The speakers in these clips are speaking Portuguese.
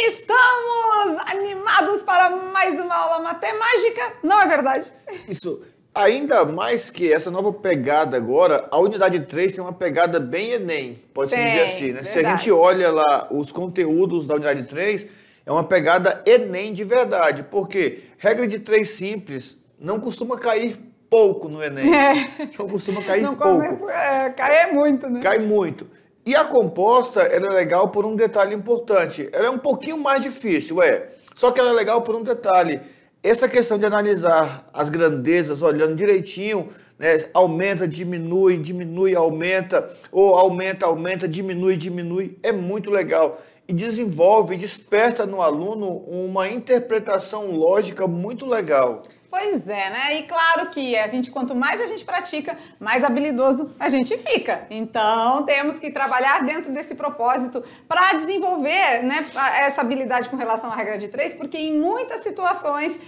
Estamos animados para mais uma aula matemática, não é verdade? Isso, ainda mais que essa nova pegada agora, a unidade 3 tem uma pegada bem Enem, pode-se dizer assim, né? Se a gente olha lá os conteúdos da unidade 3, é uma pegada Enem de verdade, porque regra de 3 simples não costuma cair pouco no Enem, não costuma cair pouco. Cai muito, né? Cai muito. E a composta, ela é legal por um detalhe importante. Ela é um pouquinho mais difícil, só que ela é legal por um detalhe. Essa questão de analisar as grandezas, olhando direitinho, né, aumenta, diminui, diminui, aumenta, ou aumenta, aumenta, diminui, diminui, é muito legal. E desenvolve, desperta no aluno uma interpretação lógica muito legal. Pois é, né? E claro que quanto mais a gente pratica, mais habilidoso a gente fica. Então, temos que trabalhar dentro desse propósito para desenvolver, né, essa habilidade com relação à regra de 3, porque em muitas situações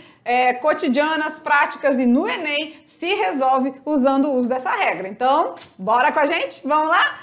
cotidianas, práticas e no Enem, se resolve usando o uso dessa regra. Então, bora com a gente? Vamos lá?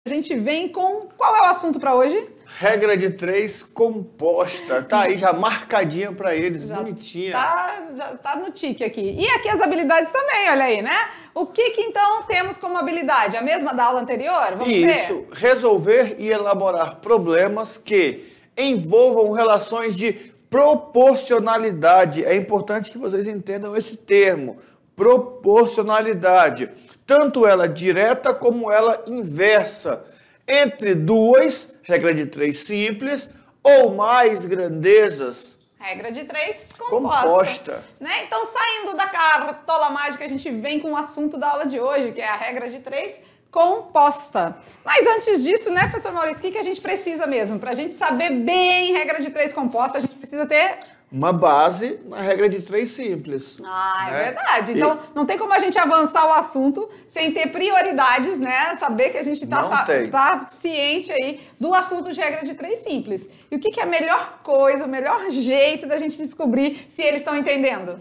A gente vem com... Qual é o assunto para hoje? Regra de 3 composta. Tá aí já marcadinha para eles, já bonitinha. Já tá no tique aqui. E aqui as habilidades também, olha aí, né? O que então temos como habilidade? A mesma da aula anterior? Vamos ver? Isso, resolver e elaborar problemas que envolvam relações de proporcionalidade. É importante que vocês entendam esse termo, proporcionalidade. Tanto ela direta como ela inversa. Entre duas, regra de 3 simples, ou mais grandezas. Regra de 3 composta. Né? Então, saindo da cartola mágica, a gente vem com o assunto da aula de hoje, que é a regra de 3 composta. Mas antes disso, né, professor Maurício, o que a gente precisa mesmo? Para a gente saber bem regra de 3 composta, a gente precisa ter... uma base na regra de 3 simples. Ah, é verdade. Então, não tem como a gente avançar o assunto sem ter prioridades, né? Saber que a gente tá ciente aí do assunto de regra de 3 simples. E o que é a melhor coisa, o melhor jeito da gente descobrir se eles estão entendendo?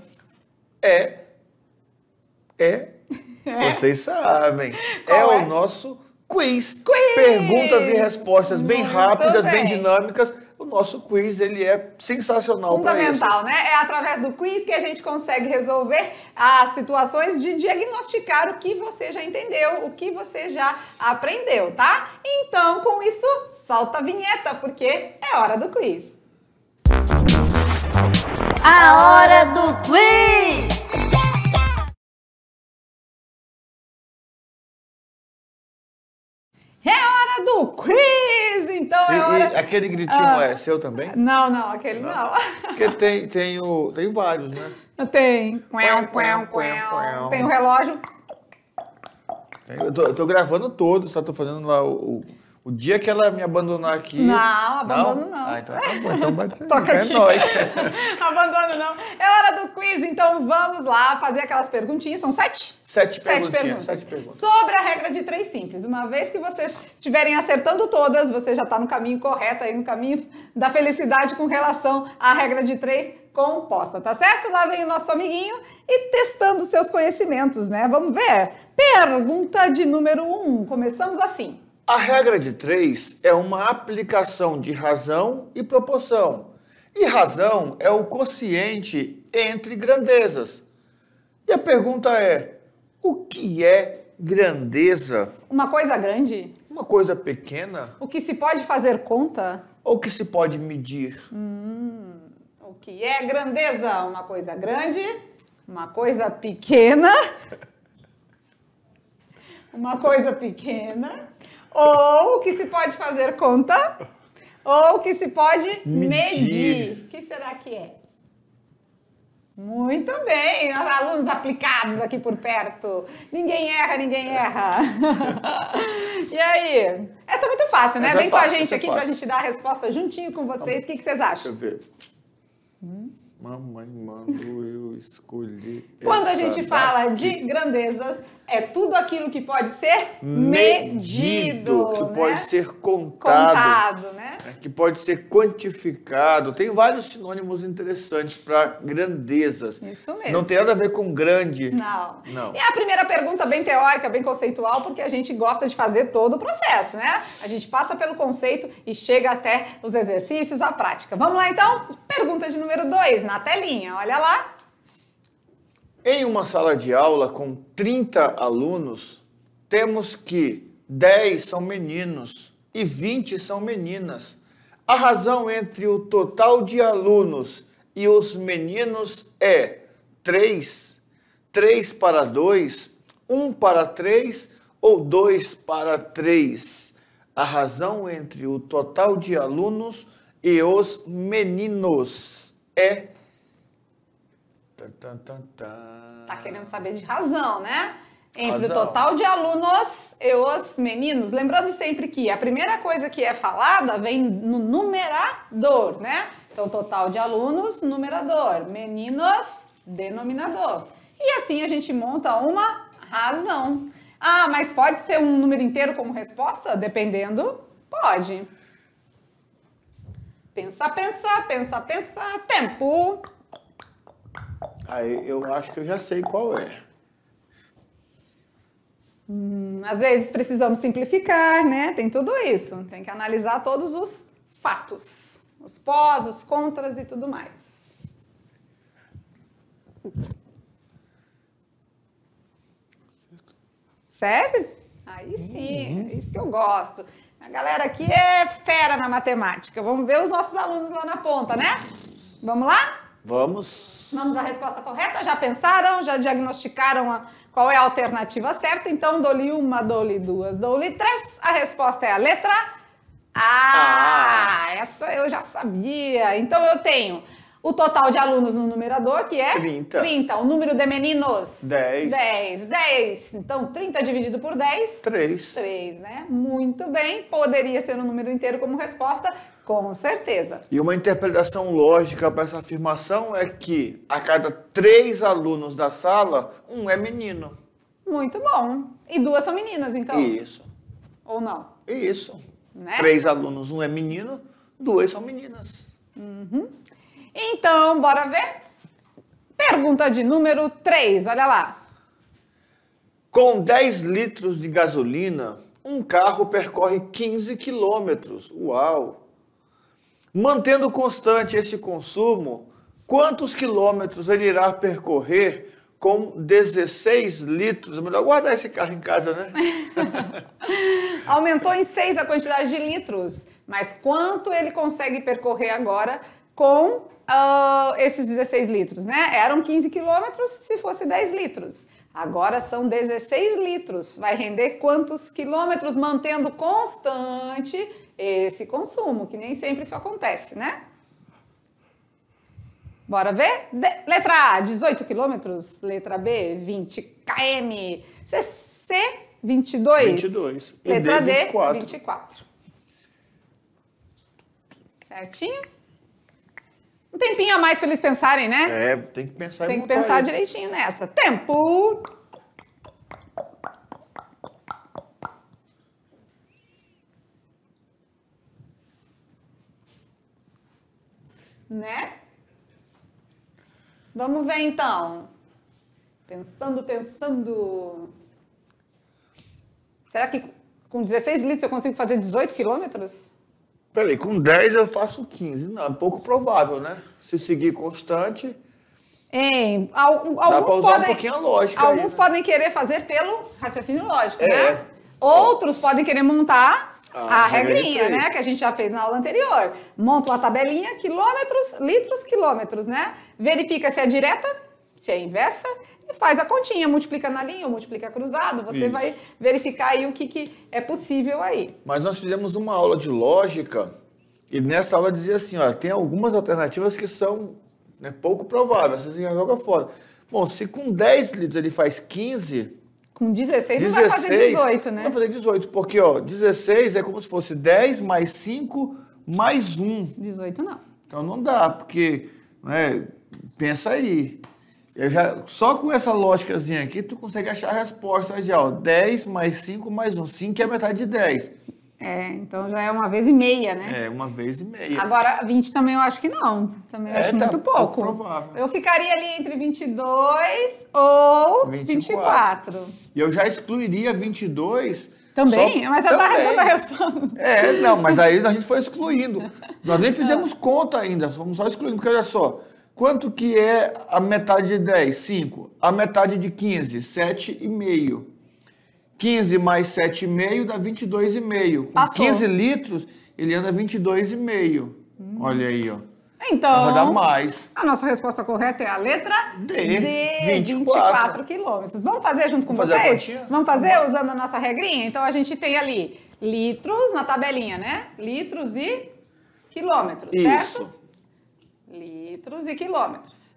Vocês sabem. O nosso quiz. Perguntas e respostas bem rápidas, bem dinâmicas. O nosso quiz, ele é sensacional para isso. Fundamental, né? É através do quiz que a gente consegue resolver as situações de diagnosticar o que você já entendeu, o que você já aprendeu, tá? Então, com isso, solta a vinheta, porque é hora do quiz. A hora do quiz! É hora do quiz! Então é hora... E aquele gritinho é seu também? Não, aquele não. Porque tem vários, né? Tem o relógio. Eu tô gravando todos, tá? Tô fazendo lá o dia que ela me abandonar aqui... Não, abandono não. Ah, então tá bom, então bate aí. Toca aqui. Nóis. Abandono não. É hora do quiz, então vamos lá fazer aquelas perguntinhas. São 7? 7 perguntas. Sobre a regra de 3 simples. Uma vez que vocês estiverem acertando todas, você já está no caminho correto, aí no caminho da felicidade com relação à regra de 3 composta, tá certo? Lá vem o nosso amiguinho e testando seus conhecimentos, né? Vamos ver. Pergunta de número 1. Começamos assim. A regra de 3 é uma aplicação de razão e proporção. E razão é o quociente entre grandezas. E a pergunta é, o que é grandeza? Uma coisa grande? Uma coisa pequena? O que se pode fazer conta? Ou que se pode medir? O que é grandeza? Uma coisa grande? Uma coisa pequena? Uma coisa pequena? Ou o que se pode fazer conta? Ou o que se pode medir? O que será que é? Muito bem, alunos aplicados aqui por perto. Ninguém erra. E aí? Essa é muito fácil, né? Vem com a gente aqui pra gente dar a resposta juntinho com vocês. O que vocês acham? Deixa eu ver. Mamãe mandou eu escolher. Quando a gente fala de grandezas, é tudo aquilo que pode ser medido. Que pode né? ser contado, né? que pode ser quantificado. Tem vários sinônimos interessantes para grandezas. Isso mesmo. Não tem nada a ver com grande. Não. Não. E a primeira pergunta bem teórica, bem conceitual, porque a gente gosta de fazer todo o processo, né? A gente passa pelo conceito e chega até os exercícios, a prática. Vamos lá, então? Pergunta de número 2, na telinha. Olha lá. Em uma sala de aula com 30 alunos, temos que 10 são meninos e 20 são meninas. A razão entre o total de alunos e os meninos é 3, 3 para 2, 1 para 3 ou 2 para 3. A razão entre o total de alunos e os meninos é... Tá querendo saber de razão, né? Entre Razão. o total de alunos e os meninos. Lembrando sempre que a primeira coisa que é falada vem no numerador, né? Então, total de alunos, numerador. Meninos, denominador. E assim a gente monta uma razão. Ah, mas pode ser um número inteiro como resposta? Dependendo, pode. Pensa, pensa, pensa, pensa. Tempo. Aí eu acho que eu já sei qual é. Às vezes precisamos simplificar, né? Tem tudo isso. Tem que analisar todos os fatos. Os pós, os contras e tudo mais. Sério? Aí sim, é isso que eu gosto. A galera aqui é fera na matemática. Vamos ver os nossos alunos lá na ponta, né? Vamos lá? Vamos. Vamos à resposta correta? Já pensaram? Já diagnosticaram qual é a alternativa certa? Então, dou-lhe uma, dou-lhe duas, dou-lhe três. A resposta é a letra A. Essa eu já sabia. Então, eu tenho o total de alunos no numerador, que é 30. O número de meninos? 10. 10. Então, 30 dividido por 10? 3. 3, né? Muito bem. Poderia ser um número inteiro como resposta? Com certeza. E uma interpretação lógica para essa afirmação é que a cada 3 alunos da sala, um é menino. Muito bom. E 2 são meninas, então? Isso. Ou não? Isso. Né? 3 alunos, um é menino, 2 são meninas. Então, bora ver? Pergunta de número 3, olha lá. Com 10 litros de gasolina, um carro percorre 15 quilômetros. Uau! Mantendo constante esse consumo, quantos quilômetros ele irá percorrer com 16 litros? É melhor guardar esse carro em casa, né? Aumentou em 6 a quantidade de litros, mas quanto ele consegue percorrer agora com esses 16 litros, né? Eram 15 quilômetros se fosse 10 litros. Agora são 16 litros. Vai render quantos quilômetros mantendo constante esse consumo, que nem sempre isso acontece, né? Bora ver? Letra A, 18 quilômetros. Letra B, 20 km. C, 22. 22. E Letra D, D, 24. 24. Certinho? Um tempinho a mais para eles pensarem, né? É, tem que pensar Tem em que montar pensar aí. direitinho nessa. Tempo! Né? Vamos ver então. Pensando. Será que com 16 litros eu consigo fazer 18 quilômetros? Peraí, com 10 eu faço 15. Não, é pouco provável, né? Se seguir constante, dá pra usar um pouquinho a lógica aí, Alguns né? podem querer fazer pelo raciocínio lógico, É. né? Outros podem querer montar A a regra de regrinha, 3. né? Que a gente já fez na aula anterior. Monta uma tabelinha, quilômetros, litros, quilômetros, né? Verifica se é direta, se é inversa e faz a continha. Multiplica na linha ou multiplica cruzado. Você Isso. vai verificar aí o que é possível aí. Mas nós fizemos uma aula de lógica e nessa aula dizia assim, ó, tem algumas alternativas que são, né, pouco prováveis, você já joga fora. Bom, se com 10 litros ele faz 15, Com 16 não vai fazer 18, né? Vai fazer 18, porque ó, 16 é como se fosse 10 mais 5 mais 1. 18 não. Então não dá, porque, né, pensa aí. Só com essa lógicazinha aqui, tu consegue achar a resposta já, ó, 10 mais 5 mais 1. 5 é a metade de 10. Então já é 1,5 vezes, né? 1,5 vezes. Agora, 20 também eu acho que não. Também eu acho muito pouco. Provável. Eu ficaria ali entre 22 ou 24. E eu já excluiria 22. Também? Mas eu estava dando a resposta. Não, mas aí a gente foi excluindo. Nós nem fizemos conta ainda, fomos só excluindo. Porque olha só, quanto que é a metade de 10? 5. A metade de 15? 7,5. 15 mais 7,5 dá 22,5. Com Passou. 15 litros, ele anda 22,5. Olha aí, ó. Então, vai dar mais. A nossa resposta correta é a letra D, 24 quilômetros. Vamos fazer junto com fazer a vocês? continha? Vamos fazer usando a nossa regrinha? Então, a gente tem ali litros na tabelinha, né? Litros e quilômetros, certo? Isso. Litros e quilômetros.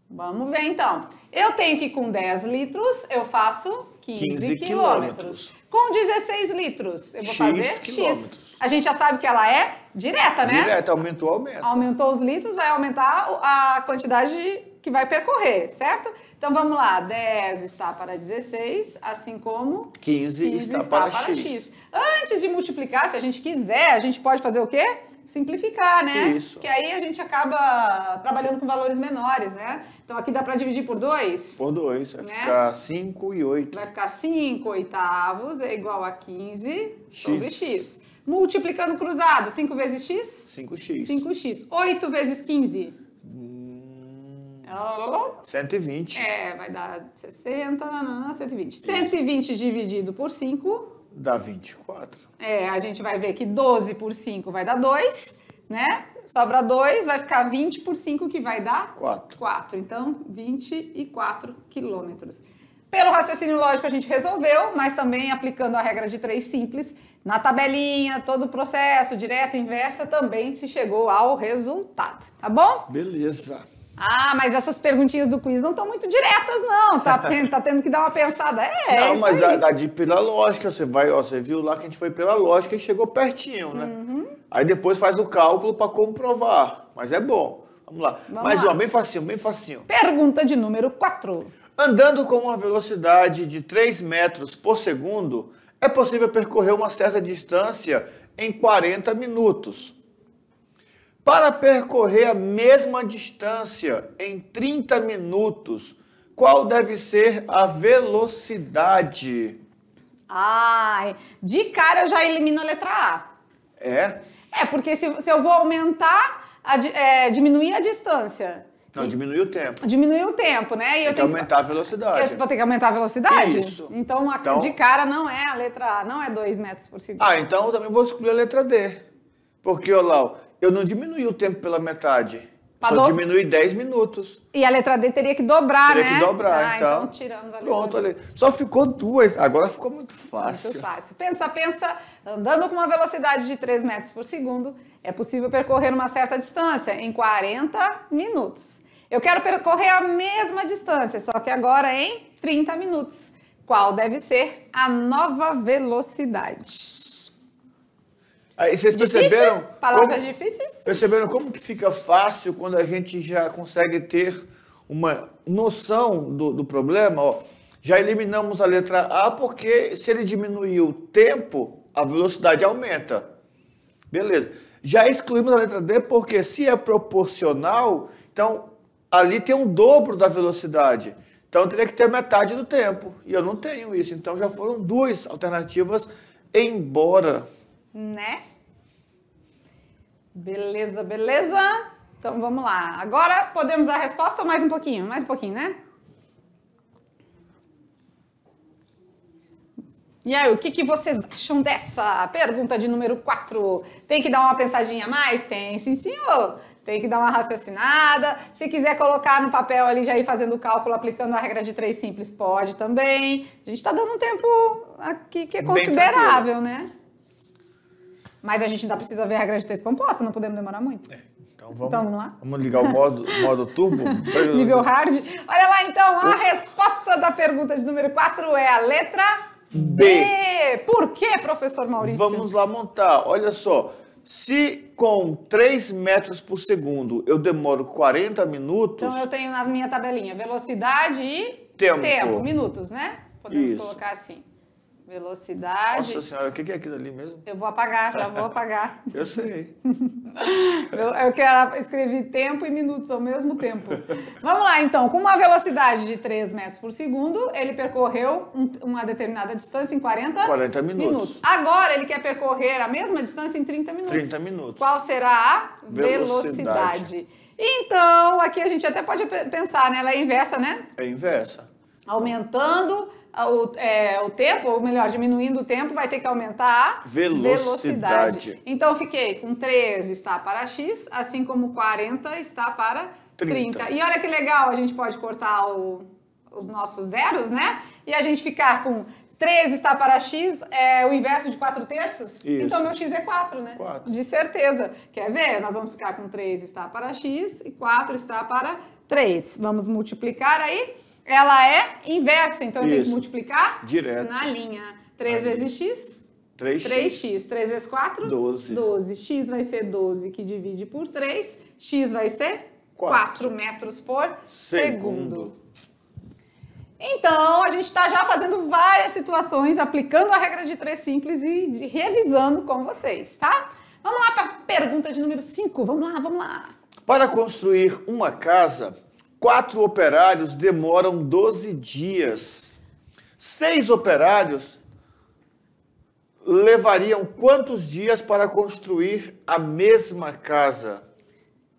Vamos ver, então. Eu tenho que com 10 litros, eu faço 15 quilômetros. Com 16 litros, eu vou fazer quilômetros. A gente já sabe que ela é direta, né? Direta, aumenta. Aumentou os litros, vai aumentar a quantidade que vai percorrer, certo? Então, vamos lá. 10 está para 16, assim como 15 está para X. Antes de multiplicar, se a gente quiser, a gente pode fazer o quê? Simplificar, né? Isso. Porque aí a gente acaba trabalhando com valores menores, né? Então, aqui dá para dividir por 2. Por 2, vai né? ficar 5 e 8. Vai ficar 5 oitavos é igual a 15 sobre X. Multiplicando cruzado, 5 vezes X? 5x. 5x. 8 vezes 15? 120. Vai dar 60, 120. 120 dividido por 5... Dá 24. A gente vai ver que 12 por 5 vai dar 2, né? Sobra 2, vai ficar 20 por 5, que vai dar 4. Então, 24 quilômetros. Pelo raciocínio lógico, a gente resolveu, mas também aplicando a regra de 3 simples, na tabelinha, todo o processo, direta, inversa, também se chegou ao resultado, tá bom? Beleza. Mas essas perguntinhas do quiz não estão muito diretas, não. Tá tendo que dar uma pensada. Não, mas dá de ir pela lógica. Você viu lá que a gente foi pela lógica e chegou pertinho, né? Aí depois faz o cálculo para comprovar. Mas é bom. Vamos lá. Mais uma, bem facinho. Pergunta de número 4. Andando com uma velocidade de 3 metros por segundo, é possível percorrer uma certa distância em 40 minutos. Para percorrer a mesma distância em 30 minutos, qual deve ser a velocidade? De cara eu já elimino a letra A. Porque se eu vou aumentar, diminuir a distância. Não, diminuir o tempo. Diminuir o tempo, né? Tem que aumentar a velocidade. Eu vou ter que aumentar a velocidade? Isso. Então, de cara não é a letra A, não é 2 metros por segundo. Então eu também vou excluir a letra D. Porque, olha lá, eu não diminui o tempo pela metade. Só diminui 10 minutos. E a letra D teria que dobrar, né? Teria que dobrar, então tiramos a letra pronto, D. Só ficou 2. Agora ficou muito fácil. Muito fácil. Pensa. Andando com uma velocidade de 3 metros por segundo, é possível percorrer uma certa distância em 40 minutos. Eu quero percorrer a mesma distância, só que agora em 30 minutos. Qual deve ser a nova velocidade? Aí vocês perceberam? Palavras difíceis? Perceberam como que fica fácil quando a gente já consegue ter uma noção do problema? Já eliminamos a letra A porque se ele diminuir o tempo, a velocidade aumenta. Beleza. Já excluímos a letra D porque se é proporcional, então ali tem um dobro da velocidade. Então teria que ter metade do tempo. E eu não tenho isso. Então já foram 2 alternativas embora. Né? Beleza. Então vamos lá. Agora podemos dar a resposta ou mais um pouquinho? Mais um pouquinho, né? E aí, o que vocês acham dessa pergunta de número 4? Tem que dar uma pensadinha a mais? Tem, sim, senhor. Tem que dar uma raciocinada. Se quiser colocar no papel ali, já ir fazendo o cálculo, aplicando a regra de 3 simples, pode também. A gente está dando um tempo aqui que é considerável, né? Mas a gente ainda precisa ver a regra de 3 composta, não podemos demorar muito. Então vamos lá? Vamos ligar o modo turbo? Nível hard. Olha lá, então, a resposta da pergunta de número 4 é a letra B. Por que, professor Maurício? Vamos lá montar. Olha só, se com 3 metros por segundo eu demoro 40 minutos... Então eu tenho na minha tabelinha velocidade e tempo. Minutos, né? Podemos colocar assim. Velocidade. Nossa senhora, o que é aquilo ali mesmo? Eu vou apagar, já vou apagar. Eu sei. Eu escrevi tempo e minutos ao mesmo tempo. Vamos lá, então. Com uma velocidade de 3 metros por segundo, ele percorreu uma determinada distância em 40 minutos. Agora, ele quer percorrer a mesma distância em 30 minutos. 30 minutos. Qual será a velocidade? Então, aqui a gente até pode pensar, né? Ela é inversa, né? É inversa. Aumentando o tempo, ou melhor, diminuindo o tempo, vai ter que aumentar a velocidade. Então, eu fiquei com 3 está para x, assim como 40 está para 30. E olha que legal, a gente pode cortar os nossos zeros, né? E a gente ficar com 3 está para x, é o inverso de 4/3? Isso. Então, meu x é 4, né? 4. De certeza. Quer ver? Nós vamos ficar com 3 está para x e 4 está para 3. Vamos multiplicar aí. Ela é inversa, então eu tenho que multiplicar direto na linha. 3 vezes x? 3x. 3 vezes 4? 12. 12. X vai ser 12, que divide por 3. X vai ser 4 metros por segundo. Então, a gente está já fazendo várias situações, aplicando a regra de 3 simples e revisando com vocês, tá? Vamos lá para a pergunta de número 5. Vamos lá. Para construir uma casa, 4 operários demoram 12 dias. 6 operários levariam quantos dias para construir a mesma casa?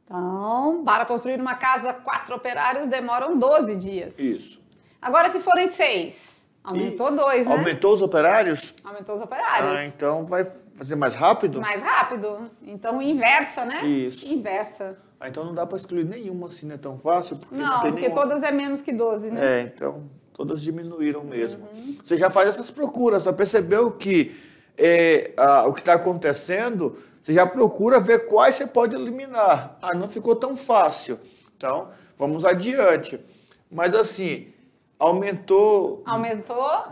Então, para construir uma casa, 4 operários demoram 12 dias. Isso. Agora, se forem 6, aumentou 2, né? Aumentou os operários? Aumentou os operários. Então vai fazer mais rápido? Mais rápido. Então, inversa, né? Isso. Inversa. Então não dá para excluir nenhuma assim, não é tão fácil? Não, tem porque nenhuma. todas é menos que 12, né? Então todas diminuíram mesmo. Você já faz essas procuras, já percebeu que o que está acontecendo, você já procura ver quais você pode eliminar. Não ficou tão fácil. Então, vamos adiante. Mas assim, aumentou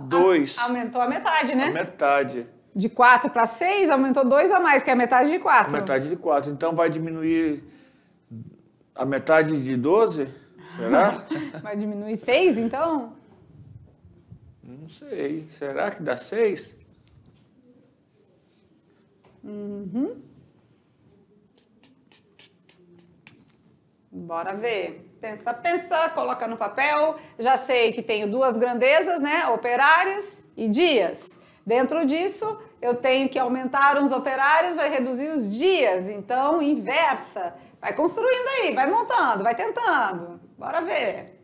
2. Aumentou a metade, né? A metade. De 4 para 6, aumentou 2 a mais, que é a metade de 4. A metade de 4. Então vai diminuir a metade de 12? Será? Vai diminuir 6, então? Não sei. Será que dá 6? Bora ver. Pensa, coloca no papel. Já sei que tenho 2 grandezas, né? Operários e dias. Dentro disso, eu tenho que aumentar uns operários, vai reduzir os dias. Então, inversa. Vai construindo aí, vai montando, vai tentando. Bora ver.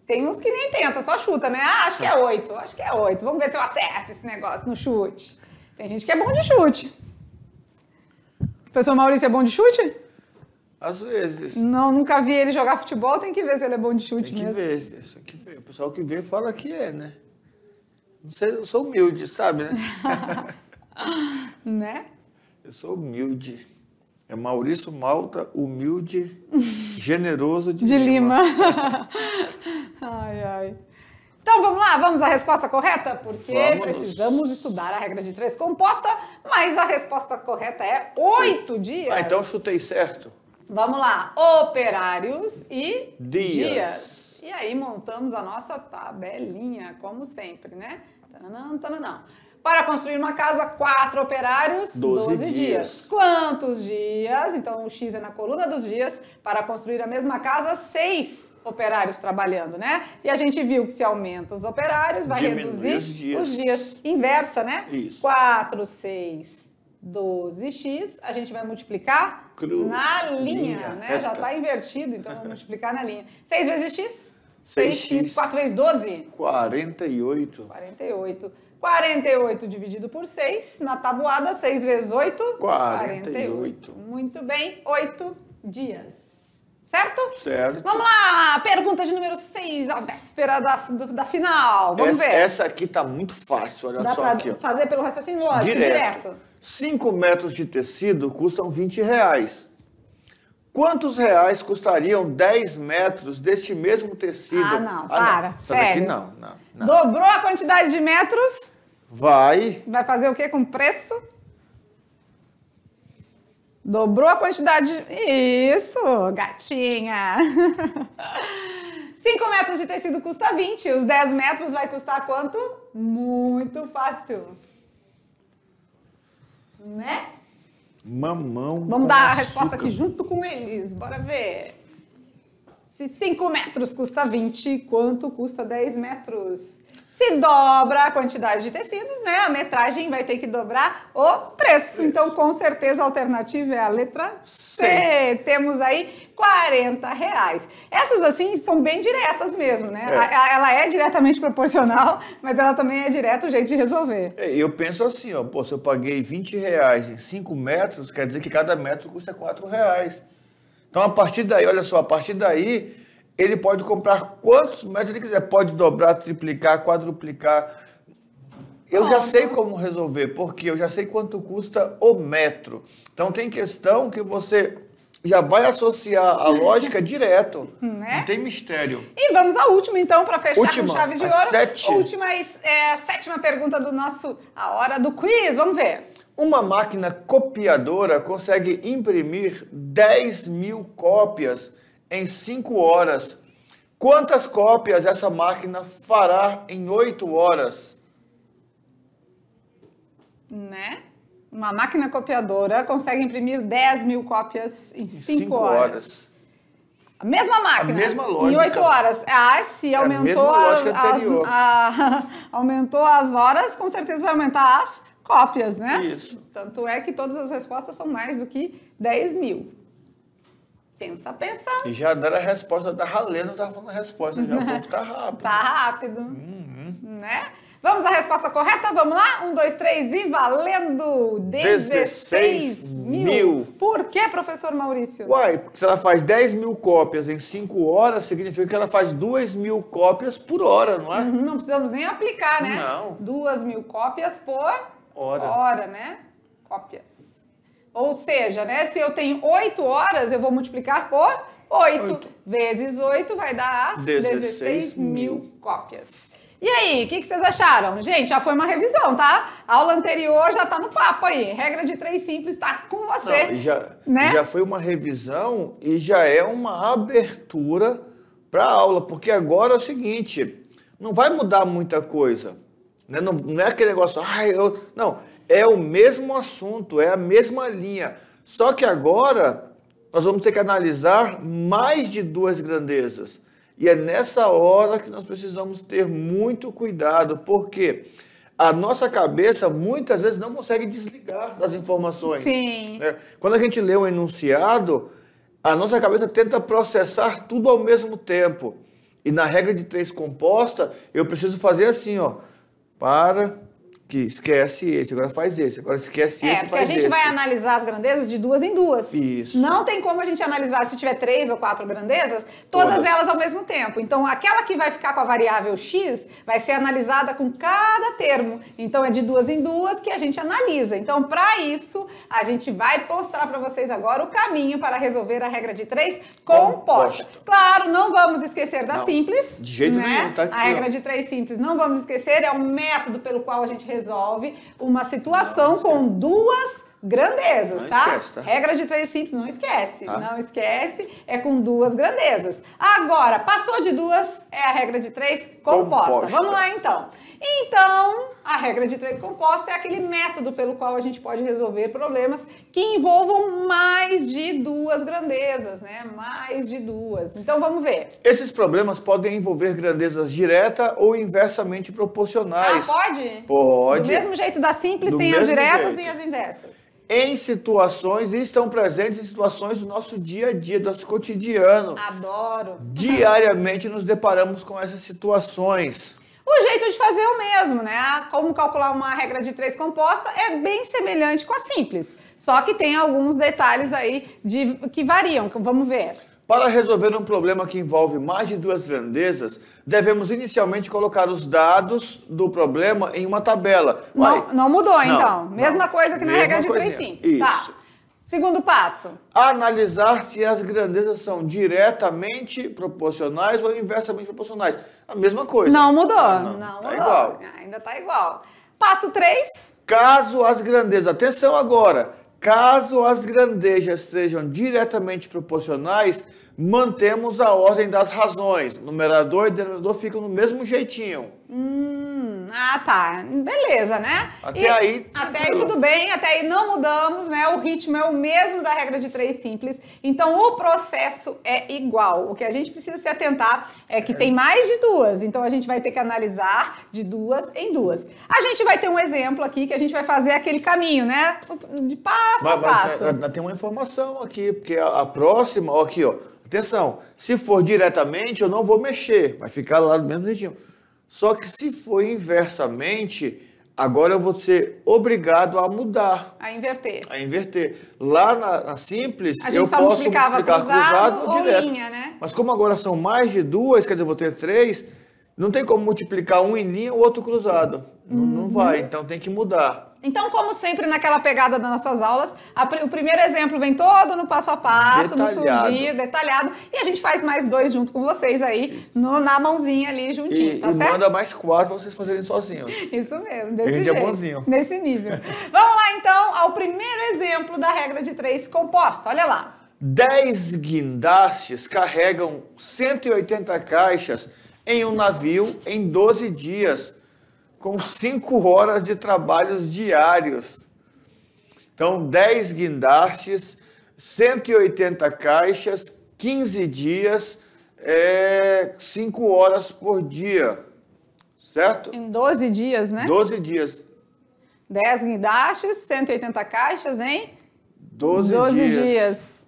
Tem uns que nem tenta, só chuta, né? Acho que é 8, acho que é 8. Vamos ver se eu acerto esse negócio no chute. Tem gente que é bom de chute. O professor Maurício é bom de chute? Às vezes. Não, nunca vi ele jogar futebol, tem que ver se ele é bom de chute Tem que mesmo. ver, tem que ver. O pessoal que vê fala que é, né? Não sei, eu sou humilde, sabe, né? Né? Eu sou humilde. É Maurício Malta, humilde, generoso de Lima. Ai. Então vamos lá, vamos à resposta correta? Porque Vamos. precisamos estudar a regra de 3 composta, mas a resposta correta é 8 dias. Então eu chutei certo. Vamos lá, operários e Dias. E aí montamos a nossa tabelinha, como sempre, né? Tananã. Para construir uma casa, 4 operários, 12 dias. Quantos dias? Então, o X é na coluna dos dias. Para construir a mesma casa, 6 operários trabalhando, né? E a gente viu que se aumenta os operários, vai reduzir os dias. Inversa, né? Isso. 4, 6, 12x. A gente vai multiplicar na linha, né? Reta. Já está invertido, então vamos multiplicar na linha. 6 vezes x? 6x. 4 vezes 12? 48. 48. 48 dividido por 6, na tabuada, 6 vezes 8? 48. Muito bem, 8 dias. Certo? Certo. Vamos lá, pergunta de número 6, a véspera da final. Vamos ver. Essa aqui tá muito fácil, olha Dá só pra aqui. Ó. fazer pelo raciocínio lógico, direto. 5 metros de tecido custam R$20. Quantos reais custariam 10 metros deste mesmo tecido? Não, para. Essa daqui sério. não. Dobrou a quantidade de metros? Vai fazer o que com preço? Dobrou a quantidade... Isso, gatinha! 5 metros de tecido custa 20, os 10 metros vai custar quanto? Muito fácil. Né? Mamão. Vamos com dar a açúcar. resposta aqui junto com eles, bora ver. Se 5 metros custa 20, quanto custa 10 metros? Se dobra a quantidade de tecidos, né? A metragem vai ter que dobrar o preço. Então, com certeza, a alternativa é a letra C. C. Temos aí R$40. Essas, assim, são bem diretas mesmo, né? Ela é diretamente proporcional, mas ela também é direto o jeito de resolver. Eu penso assim, ó, pô, se eu paguei R$20 em 5 metros, quer dizer que cada metro custa R$4. Então, a partir daí, olha só, a partir daí, ele pode comprar quantos metros ele quiser. Pode dobrar, triplicar, quadruplicar. Eu já sei como resolver, porque eu já sei quanto custa o metro. Então, tem questão que você já vai associar a lógica direto. Né? Não tem mistério. E vamos à última, então, para fechar Última, com chave de a ouro. 7. Última, a 7ª pergunta do nosso A Hora do Quiz. Vamos ver. Uma máquina copiadora consegue imprimir 10.000 cópias em 5 horas. Quantas cópias essa máquina fará em 8 horas? Né? Uma máquina copiadora consegue imprimir 10.000 cópias em 5 horas. A mesma máquina. A mesma lógica. Em 8 horas. Se a aumentou mesma lógica anterior. aumentou as horas, com certeza vai aumentar as cópias, né? Isso. Tanto é que todas as respostas são mais do que 10.000. Pensa. E já deram a resposta da Ralê, não estava falando a resposta, já o povo tá rápido. Tá rápido. Né? Vamos à resposta correta? Vamos lá? 1, 2, 3 e valendo! 16.000. Por que, professor Maurício? Uai, porque se ela faz 10.000 cópias em 5 horas, significa que ela faz 2.000 cópias por hora, não é? Não precisamos nem aplicar, né? Não. 2.000 cópias por Hora, né? Cópias. Ou seja, né? Se eu tenho 8 horas, eu vou multiplicar por 8. Vezes 8 vai dar as 16.000 cópias. E aí, o que vocês acharam? Gente, já foi uma revisão, tá? A aula anterior já tá no papo aí. Regra de 3 simples tá com você. Não, já foi uma revisão e já é uma abertura para a aula, porque agora é o seguinte, não vai mudar muita coisa. Né? Não é aquele negócio, não, é o mesmo assunto, é a mesma linha. Só que agora nós vamos ter que analisar mais de 2 grandezas. E é nessa hora que nós precisamos ter muito cuidado, porque a nossa cabeça muitas vezes não consegue desligar das informações. Sim. Né? Quando a gente lê um enunciado, a nossa cabeça tenta processar tudo ao mesmo tempo. E na regra de 3 composta, eu preciso fazer assim, ó, que esquece esse, agora faz esse, agora esquece esse, porque faz a gente esse. vai analisar as grandezas de 2 em 2. Isso. Não tem como a gente analisar, se tiver 3 ou 4 grandezas, todas elas ao mesmo tempo. Então, aquela que vai ficar com a variável x vai ser analisada com cada termo. Então, é de 2 em 2 que a gente analisa. Então, para isso, a gente vai mostrar para vocês agora o caminho para resolver a regra de 3 composta. Claro, não vamos esquecer da simples. De jeito nenhum, tá aqui, a regra de 3 simples, não vamos esquecer, é um método pelo qual a gente resolve uma situação com 2 grandezas, não tá? Esquece, tá? Regra de 3 simples, não esquece. Tá. Não esquece, é com 2 grandezas. Agora, passou de 2, é a regra de 3 composta. Vamos lá, então. Então, a regra de 3 composta é aquele método pelo qual a gente pode resolver problemas que envolvam mais de 2 grandezas, né? Mais de 2. Então, vamos ver. Esses problemas podem envolver grandezas direta ou inversamente proporcionais. Pode? Pode. Do mesmo jeito da simples, Do tem as mesmo diretas jeito. e as inversas. Em situações, e estão presentes em situações do nosso dia a dia, do nosso cotidiano. Adoro. Diariamente nos deparamos com essas situações. O jeito de fazer é o mesmo, né? Como calcular uma regra de 3 composta é bem semelhante com a simples. Só que tem alguns detalhes aí que variam, vamos ver. Para resolver um problema que envolve mais de 2 grandezas, devemos inicialmente colocar os dados do problema em uma tabela. Não mudou, Não, então. não. Mesma coisa que na Mesma regra de 3 coisinha. simples. Isso. Tá. Segundo passo. Analisar se as grandezas são diretamente proporcionais ou inversamente proporcionais. A mesma coisa. Não mudou. Não Não tá mudou. igual. Ainda tá igual. Passo 3. Caso as grandezas, atenção agora, Caso as grandezas sejam diretamente proporcionais, mantemos a ordem das razões. Numerador e denominador ficam no mesmo jeitinho. Tá. Beleza, né? Até aí tudo bem, até aí não mudamos, né? O ritmo é o mesmo da regra de 3 simples. Então, o processo é igual. O que a gente precisa se atentar é que tem mais de duas. Então, a gente vai ter que analisar de duas em duas. A gente vai ter um exemplo aqui que a gente vai fazer aquele caminho, né? De passo a passo. Mas tem uma informação aqui, porque a próxima, ó, aqui, ó. Atenção, se for diretamente, eu não vou mexer. Vai ficar lá do mesmo jeitinho. Só que se for inversamente, agora eu vou ser obrigado a mudar. A inverter. Lá na simples, eu posso multiplicar cruzado ou direto. Linha, né? Mas como agora são mais de duas, quer dizer, eu vou ter 3, não tem como multiplicar um em linha e o outro cruzado. Não vai, então tem que mudar. Então, como sempre, naquela pegada das nossas aulas, o primeiro exemplo vem todo no passo a passo, no surgir, detalhado, e a gente faz mais 2 junto com vocês aí, na mãozinha ali, juntinho, tá certo? E manda mais 4 para vocês fazerem sozinhos. Isso mesmo, desse jeito. É bonzinho. Nesse nível. Vamos lá, então, ao primeiro exemplo da regra de 3 composta. Olha lá. 10 guindastes carregam 180 caixas em um navio em 12 dias, com 5 horas de trabalhos diários. Então, 10 guindastes, 180 caixas, 15 dias, 5 horas por dia. Certo? Em 12 dias, né? 12 dias. 10 guindastes, 180 caixas em 12 dias.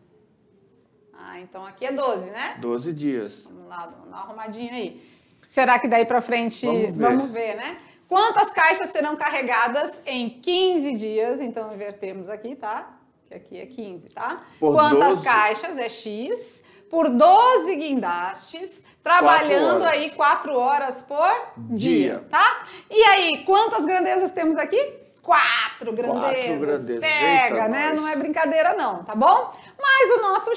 Então aqui é 12, né? 12 dias. Vamos lá, dá uma arrumadinha aí. Será que daí pra frente... Vamos ver, né? Quantas caixas serão carregadas em 15 dias? Então, invertemos aqui, tá? Que aqui é 15, tá? Quantas caixas é X? Por 12 guindastes, trabalhando aí 4 horas por dia, tá? E aí, quantas grandezas temos aqui? 4 grandezas. Pega, eita, né? nós. Não é brincadeira não, tá bom? Mas o nosso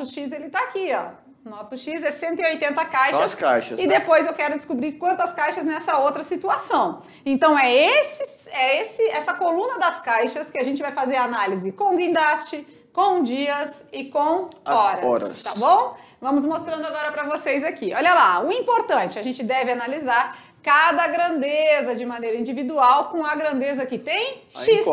X ele tá aqui, ó. Nosso X é 180 caixas. Só as caixas, e né? depois eu quero descobrir quantas caixas nessa outra situação. Então, essa coluna das caixas que a gente vai fazer a análise com guindaste, com dias e com horas. Tá bom? Vamos mostrando agora para vocês aqui. Olha lá, o importante, a gente deve analisar cada grandeza de maneira individual com a grandeza que tem X.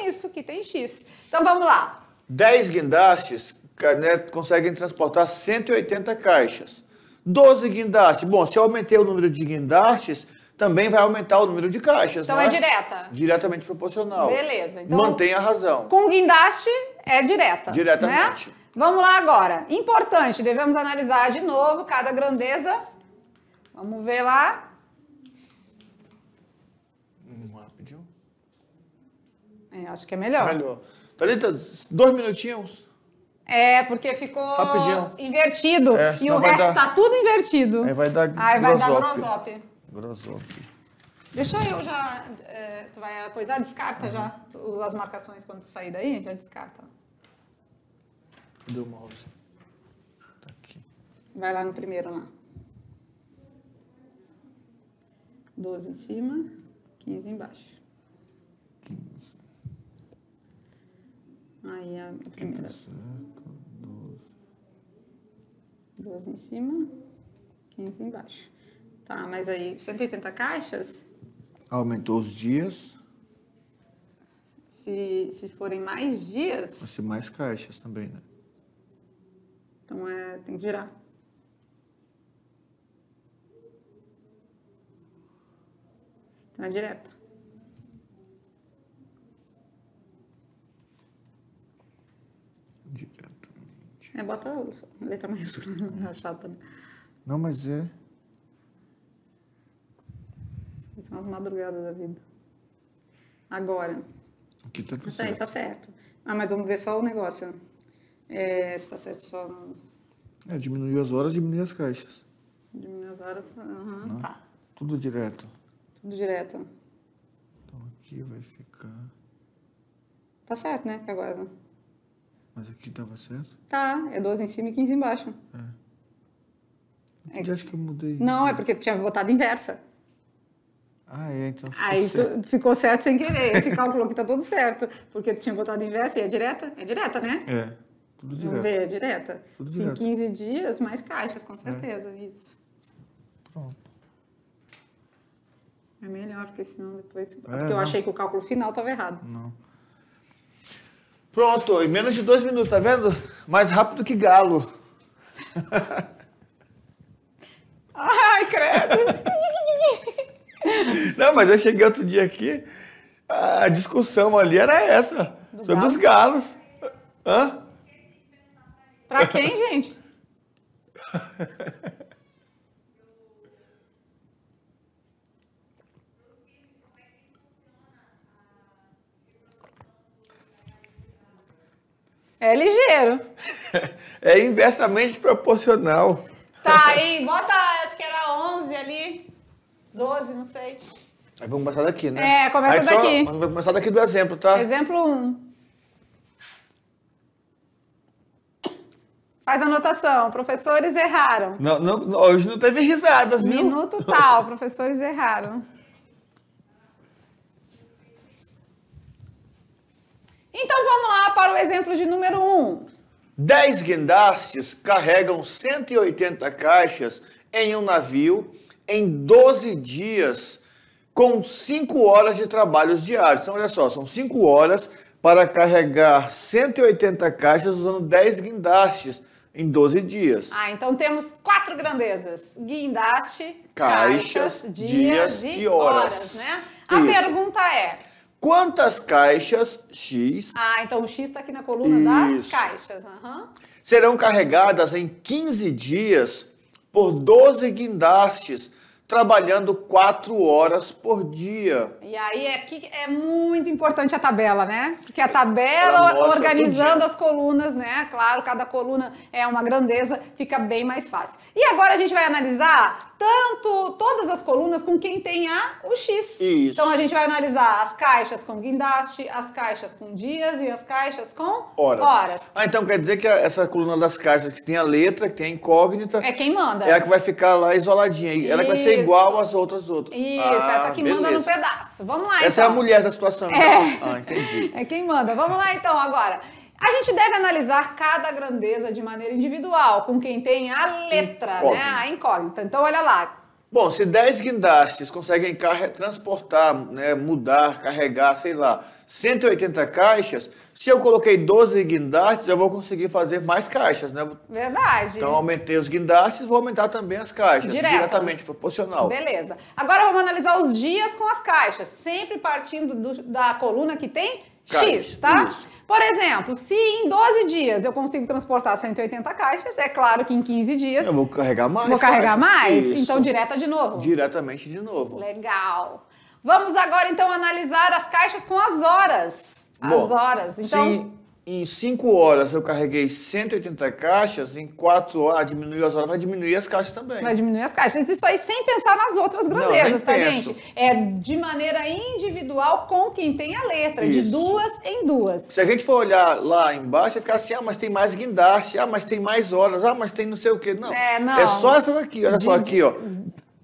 Isso, que tem X. Então, vamos lá. 10 guindastes, né, conseguem transportar 180 caixas. 12 guindastes. Bom, se eu aumentei o número de guindastes, também vai aumentar o número de caixas, então né? É direta? Diretamente proporcional. Beleza. Então, mantenha a razão. Com guindaste é direta. Diretamente. Né? Vamos lá agora. Importante, devemos analisar de novo cada grandeza. Vamos ver lá. Rapidinho. Acho que é melhor. Thalita, 2 minutinhos. Porque ficou rapidinho. Invertido. E o resto tá tudo invertido. Aí vai dar vai dar grosop. Deixa eu já... tu vai coisar? Descarta já as marcações quando tu sair daí. Já descarta. Cadê o mouse? Tá aqui. Vai lá no primeiro lá. 12 em cima, 15 embaixo. 15. Aí a primeira. Certo, 12 em cima, 15 embaixo. Tá, mas aí 180 caixas? Aumentou os dias. Se forem mais dias... Vai ser mais caixas também, né? Então tem que girar. Então é direta. Diretamente. Bota a letra maiúscula, não é chata, né? Não, mas é... São as madrugadas da vida. Agora. Aqui tá certo. Tá certo. Mas vamos ver só o negócio. Se tá certo só... Diminuiu as horas, diminuiu as caixas. Diminuiu as horas, tá. Tudo direto. Tudo direto. Então aqui vai ficar... Tá certo, né? Que agora... Mas aqui tava certo? Tá, é 12 em cima e 15 embaixo. Eu acho que eu mudei. Não, é porque tu tinha botado inversa. Ah, é, então ficou Aí certo. ficou certo sem querer. Esse cálculo aqui tá tudo certo. Porque tu tinha botado inverso e é direta? É direta, né? É, tudo Vamos direto. ver, é direta? Tudo Sim, direto. 15 dias, mais caixas, com certeza. Isso. Pronto. É melhor, porque senão depois... porque eu não. achei que o cálculo final estava errado. Não. Pronto, em menos de 2 minutos, tá vendo? Mais rápido que galo. Ai, credo! Não, mas eu cheguei outro dia aqui, a discussão ali era essa, sobre galo? os galos. Hã? Pra quem, gente? É ligeiro. É inversamente proporcional. Tá, aí, bota, acho que era 11 ali. 12, não sei. Aí vamos começar daqui, né? É, começa Aí só- daqui. Vamos começar daqui do exemplo, tá? Exemplo 1. Faz a anotação. Professores erraram. Hoje não teve risadas, viu? Minuto tal, professores erraram. Então vamos lá para o exemplo de número 1. 10 guindastes carregam 180 caixas em um navio em 12 dias, com 5 horas de trabalhos diários. Então, olha só, são 5 horas para carregar 180 caixas usando 10 guindastes em 12 dias. Ah, então temos 4 grandezas. Guindaste, Caixas, dias e horas. né? A Isso. pergunta é... Quantas caixas X Ah, então o X está aqui na coluna das Isso. caixas. Aham. serão carregadas em 15 dias por 12 guindastes, trabalhando 4 horas por dia? E aí aqui é muito importante a tabela, né? Porque a Ela tabela mostra organizando tudinho. as colunas, né? Claro, cada coluna é uma grandeza, fica bem mais fácil. E agora a gente vai analisar todas as colunas com quem tem o X. Isso. Então a gente vai analisar as caixas com guindaste, as caixas com dias e as caixas com horas. Ah, então quer dizer que essa coluna das caixas que tem a letra, que tem a incógnita, É quem manda. é a que vai ficar lá isoladinha. E ela que vai ser Isso. igual às outras. Isso, Ah, essa que manda no beleza. pedaço. Vamos lá, Essa é então. a mulher da situação. então. É. Ah, entendi. É quem manda. Vamos lá então agora. A gente deve analisar cada grandeza de maneira individual, com quem tem a letra, Incógnita. né? A incógnita. Então olha lá. Bom, se 10 guindastes conseguem transportar, né, mudar, carregar, sei lá, 180 caixas, se eu coloquei 12 guindastes, eu vou conseguir fazer mais caixas, né? Verdade. Então, aumentei os guindastes, vou aumentar também as caixas, diretamente proporcional. Beleza. Agora vamos analisar os dias com as caixas, sempre partindo da coluna que tem X, Caixas, tá? isso. Por exemplo, se em 12 dias eu consigo transportar 180 caixas, é claro que em 15 dias Eu vou carregar mais vou carregar caixas. mais. Isso. Então, direta de novo. Diretamente de novo. Legal. Vamos agora, então, analisar as caixas com as horas. As Bom, horas. Então, se em 5 horas eu carreguei 180 caixas, em 4 horas diminuiu as horas, vai diminuir as caixas também. vai diminuir as caixas. Isso aí sem pensar nas outras Não, grandezas, nem tá, penso. gente? É de maneira individual com quem tem a letra, de Isso. 2 em 2. Se a gente for olhar lá embaixo, vai ficar assim, ah, mas tem mais guindaste, ah, mas tem mais horas, ah, mas tem não sei o quê. Não, não. é só essa daqui, olha só aqui, ó.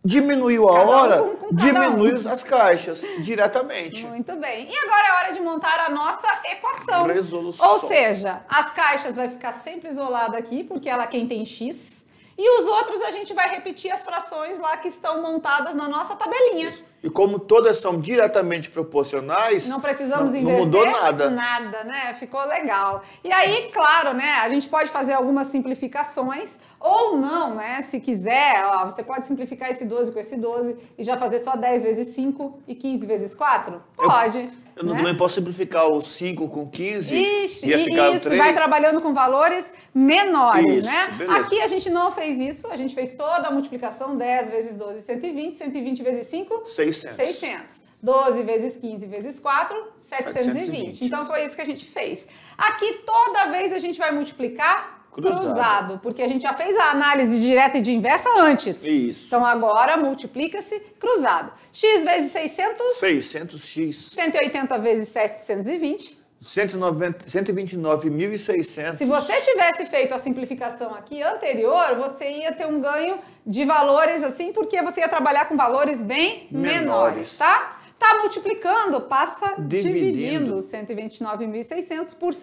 Diminuiu a Cada um hora, com cada um. diminui as caixas, diretamente. Muito bem. E agora é hora de montar a nossa equação. Resolução. Ou seja, as caixas vai ficar sempre isolada aqui, porque ela é quem tem X. E os outros a gente vai repetir as frações lá que estão montadas na nossa tabelinha. E como todas são diretamente proporcionais, Não precisamos não inverter mudou nada. nada, né? Ficou legal. E aí, claro, né? A gente pode fazer algumas simplificações ou não, né? Se quiser, ó, você pode simplificar esse 12 com esse 12 e já fazer só 10 vezes 5 e 15 vezes 4? Pode. Eu né? também posso simplificar o 5 com 15 Ixi, ia ficar o isso, 3. vai trabalhando com valores menores, Isso, né? beleza. Aqui a gente não fez isso, a gente fez toda a multiplicação, 10 vezes 12, 120, 120 vezes 5, 600. 600. 12 vezes 15 vezes 4, 720. 720. Então foi isso que a gente fez. Aqui toda vez a gente vai multiplicar cruzado, porque a gente já fez a análise direta e de inversa antes. Isso. Então agora multiplica-se cruzado. X vezes 600, 600x. 180 vezes 720. 129.600. Se você tivesse feito a simplificação aqui anterior, você ia ter um ganho de valores assim, porque você ia trabalhar com valores bem menores, tá? Tá multiplicando, passa dividindo 129.600 por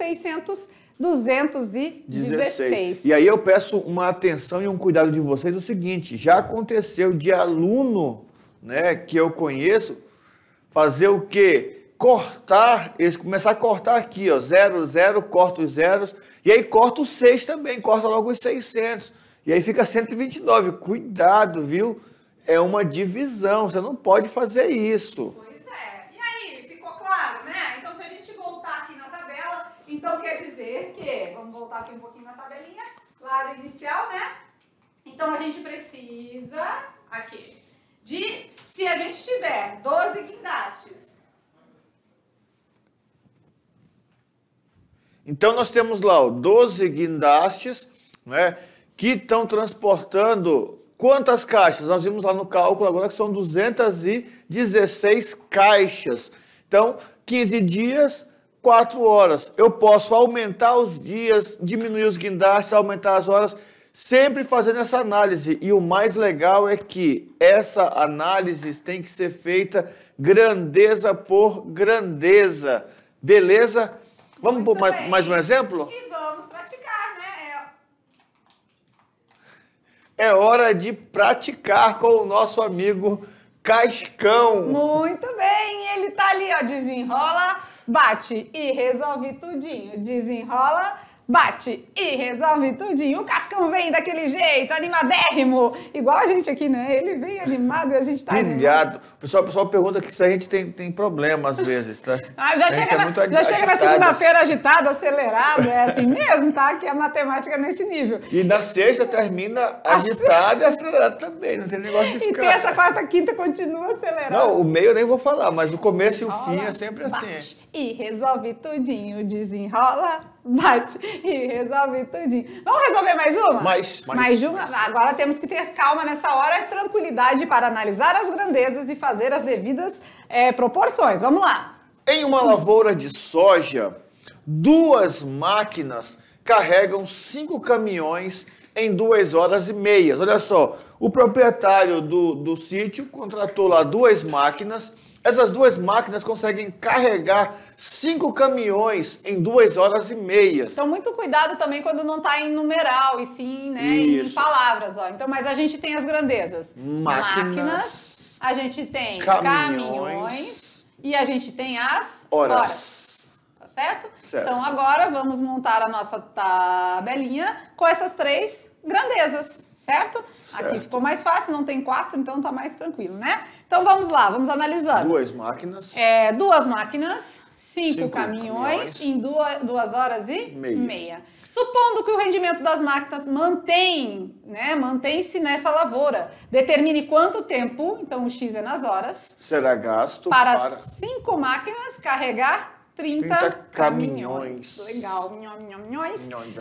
216. E aí eu peço uma atenção e um cuidado de vocês, o seguinte, já aconteceu de aluno, né, que eu conheço, fazer o quê? Cortar, eles começar a cortar aqui, ó, 0, 0, corta os zeros, e aí corta os 6 também, corta logo os 600, e aí fica 129. Cuidado, viu? É uma divisão, você não pode fazer isso. Pois é. E aí, ficou claro, né? Então, se a gente voltar aqui na tabela, então quer dizer que, vamos voltar aqui um pouquinho na tabelinha, lá do inicial, né? Então, a gente precisa, aqui, se a gente tiver 12 guindastes. Então, nós temos lá, ó, 12 guindastes, né, que estão transportando quantas caixas? Nós vimos lá no cálculo agora que são 216 caixas. Então, 15 dias, 4 horas. Eu posso aumentar os dias, diminuir os guindastes, aumentar as horas, sempre fazendo essa análise. E o mais legal é que essa análise tem que ser feita grandeza por grandeza. Beleza? Vamos por mais um exemplo? E vamos praticar, né? É hora de praticar com o nosso amigo Cascão. Muito bem, ele tá ali, ó, desenrola, bate e resolve tudinho. Desenrola, bate e resolve tudinho. O Cascão vem daquele jeito, animadérrimo, igual a gente aqui, né? Ele vem animado e a gente tá Pilhado. O pessoal pergunta que se a gente tem problema às vezes, tá? Já chega na segunda-feira agitado, acelerado, é assim mesmo, tá? Que a matemática é nesse nível. E na sexta termina agitado e acelerado também, não tem negócio de ficar. E terça, quarta, quinta continua acelerado. Não, o meio eu nem vou falar, mas o começo e o fim é sempre assim. Bate e resolve tudinho, desenrola, bate e resolve tudinho. Vamos resolver mais uma? Mais uma? Agora temos que ter calma nessa hora e tranquilidade para analisar as grandezas e fazer as devidas proporções. Vamos lá. Em uma lavoura de soja, 2 máquinas carregam 5 caminhões em 2 horas e meia. Olha só, o proprietário do sítio contratou lá 2 máquinas. Essas 2 máquinas conseguem carregar 5 caminhões em 2 horas e meia. Então, muito cuidado também quando não está em numeral, e sim, né, em palavras. Ó. Então, mas a gente tem as grandezas. Máquinas, a gente tem caminhões e a gente tem as horas. Tá certo? Então, agora vamos montar a nossa tabelinha com essas 3 grandezas, certo? Aqui ficou mais fácil, não tem 4, então tá mais tranquilo, né? Então vamos lá, vamos analisando. 2 máquinas. 2 máquinas, 5 caminhões em 2 horas e meia. Supondo que o rendimento das máquinas mantém-se nessa lavoura, determine quanto tempo, então o X é nas horas, será gasto para 5 máquinas carregar 30 caminhões. Legal.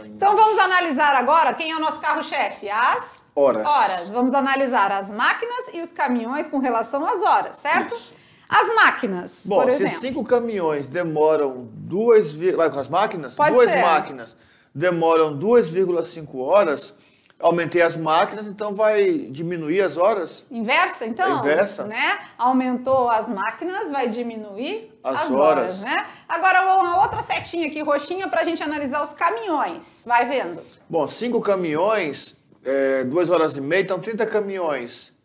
Então vamos analisar agora quem é o nosso carro-chefe? As horas. Vamos analisar as máquinas e os caminhões com relação às horas, certo? Isso. As máquinas, por exemplo. Se 5 caminhões demoram 2... Vai com as máquinas? Pode 2 ser. máquinas demoram 2,5 horas... Aumentei as máquinas, então vai diminuir as horas? Inversa, então? Inversa. Né? Aumentou as máquinas, vai diminuir as horas, né? Agora, uma outra setinha aqui, roxinha, para a gente analisar os caminhões. Vai vendo. Bom, 5 caminhões, 2 horas e meia, então 30 caminhões.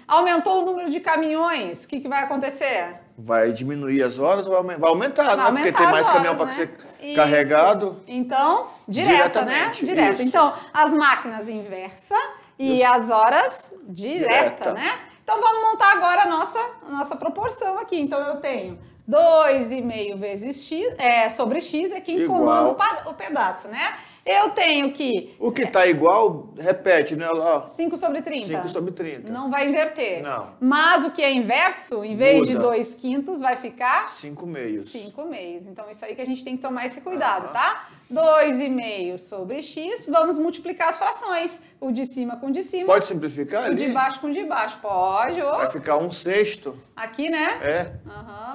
Aumentou o número de caminhões, o que vai acontecer? Vai diminuir as horas ou vai aumentar, né? Porque tem mais caminhão para ser carregado. Então, direta, né? Direta. Isso. Então, as máquinas inversa e as horas direta, né? Então, vamos montar agora a nossa proporção aqui. Então, eu tenho 2,5 vezes x, sobre x é quem comanda o pedaço, né? Eu tenho que... O que está igual, repete, né? 5 sobre 30. 5 sobre 30. Não vai inverter. Não. Mas o que é inverso, em vez de 2/5, vai ficar... 5 meios. 5 meios. Então, isso aí que a gente tem que tomar esse cuidado, tá? 2,5 sobre x, vamos multiplicar as frações. O de cima com o de cima. Pode simplificar ali? O de baixo com o de baixo. Pode. Vai ficar 1/6. Aqui, né? É.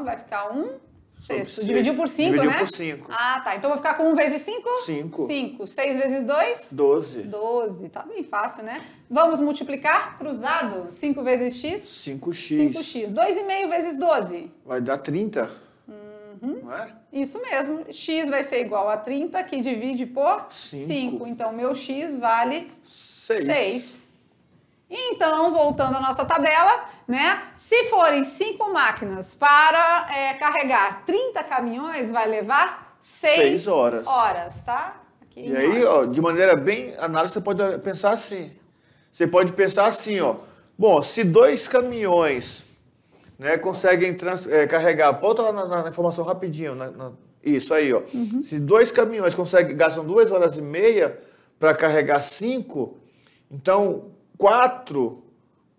Vai ficar 1/6. Sexto. Dividiu por 5, né? Dividiu por 5. Ah, tá. Então eu vou ficar com 1 vezes 5? 5. 5. 6 vezes 2? 12. 12. Tá bem fácil, né? Vamos multiplicar cruzado. 5 vezes x? 5x. 5x. 2,5 vezes 12? Vai dar 30. Não é? Isso mesmo. X vai ser igual a 30, que divide por 5. Então, meu x vale 6. Então, voltando à nossa tabela, né? Se forem 5 máquinas para carregar 30 caminhões, vai levar 6 horas, tá? Aqui e aí, ó, de maneira bem análise, você pode pensar assim. Você pode pensar assim, ó. Bom, se 2 caminhões, né, conseguem carregar... Volta lá na informação rapidinho. Isso aí, ó. Se 2 caminhões gastam 2 horas e meia para carregar 5, então... 4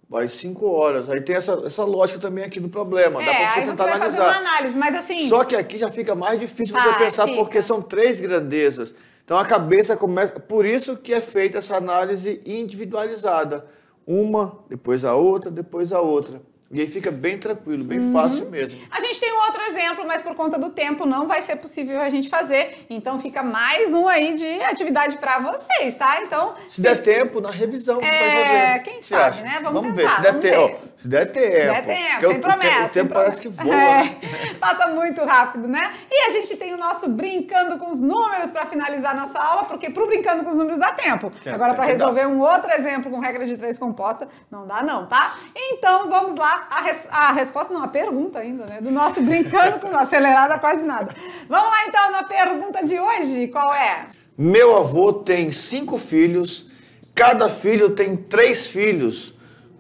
vai 5 horas. Aí tem essa lógica também aqui do problema. Dá pra você tentar analisar. Fazer uma análise, mas assim... Só que aqui já fica mais difícil você pensar, porque são 3 grandezas. Então a cabeça começa... Por isso que é feita essa análise individualizada. Uma, depois a outra, depois a outra. E aí fica bem tranquilo, bem fácil mesmo. A gente tem um outro exemplo, mas por conta do tempo não vai ser possível a gente fazer. Então fica mais um aí de atividade para vocês, tá? Então... Se der tempo, na revisão você vai fazer. Quem sabe, né? Vamos ver, se der tempo. Se der tempo, sem promessa. O tempo parece que voa, né? Passa muito rápido, né? E a gente tem o nosso Brincando com os Números para finalizar nossa aula, porque pro Brincando com os Números dá tempo. Agora, para resolver um outro exemplo com regra de 3 composta, não dá não, tá? Então, vamos lá. A resposta não, a pergunta ainda, né? Do nosso Brincando com acelerada quase nada. Vamos lá, então, na pergunta de hoje. Qual é? Meu avô tem 5 filhos. Cada filho tem 3 filhos.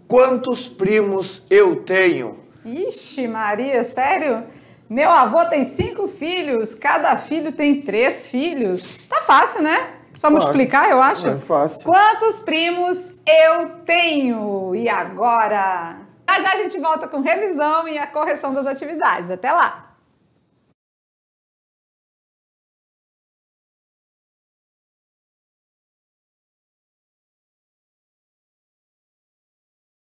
Quantos primos eu tenho? Ixi, Maria, sério? Meu avô tem 5 filhos. Cada filho tem 3 filhos. Tá fácil, né? Só multiplicar, eu acho. É fácil. Quantos primos eu tenho? E agora? Já já a gente volta com revisão e a correção das atividades. Até lá!